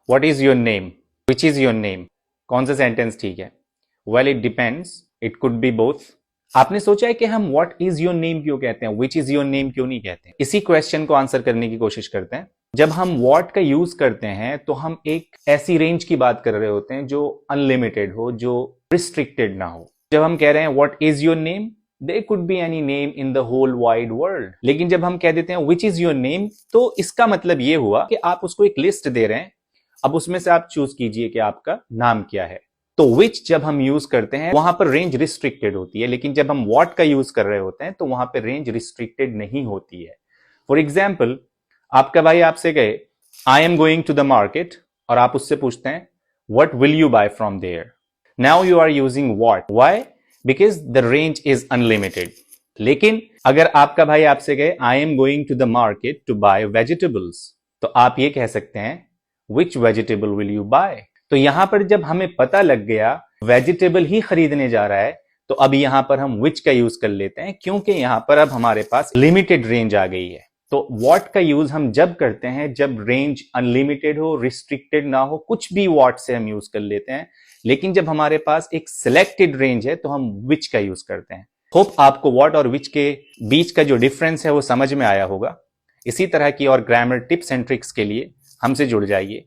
What is your name, which is your name, कौन सा sentence ठीक है? Well it depends, it could be both. आपने सोचा है कि हम व्हाट इज योर नेम क्यों कहते हैं, विच इज योर नेम क्यों नहीं कहते? इसी क्वेश्चन को आंसर करने की कोशिश करते हैं। जब हम व्हाट का यूज करते हैं तो हम एक ऐसी रेंज की बात कर रहे होते हैं जो अनलिमिटेड हो, जो रिस्ट्रिक्टेड ना हो। जब हम कह रहे हैं what is your name, there could be any name in the whole wide world। लेकिन जब हम कह देते हैं which is your name, तो इसका मतलब ये हुआ कि आप उसको एक लिस्ट दे रहे हैं, अब उसमें से आप चूज कीजिए कि आपका नाम क्या है। तो which जब हम यूज करते हैं वहां पर रेंज रिस्ट्रिक्टेड होती है, लेकिन जब हम what का यूज कर रहे होते हैं तो वहां पर रेंज रिस्ट्रिक्टेड नहीं होती है। फॉर एग्जाम्पल, आपका भाई आपसे कहे I am going to the market, और आप उससे पूछते हैं what will you buy from there। now you are using what, why? Because the range is unlimited। लेकिन अगर आपका भाई आपसे कहे I am going to the market to buy vegetables, तो आप ये कह सकते हैं which vegetable will you buy. तो यहां पर जब हमें पता लग गया वेजिटेबल ही खरीदने जा रहा है, तो अब यहां पर हम विच का यूज कर लेते हैं, क्योंकि यहां पर अब हमारे पास लिमिटेड रेंज आ गई है। तो व्हाट का यूज हम जब करते हैं जब रेंज अनलिमिटेड हो, रिस्ट्रिक्टेड ना हो, कुछ भी व्हाट से हम यूज कर लेते हैं। लेकिन जब हमारे पास एक सिलेक्टेड रेंज है तो हम विच का यूज करते हैं। होप आपको व्हाट और विच के बीच का जो डिफरेंस है वो समझ में आया होगा। इसी तरह की और ग्रामर टिप्स एंड ट्रिक्स के लिए हमसे जुड़ जाइए।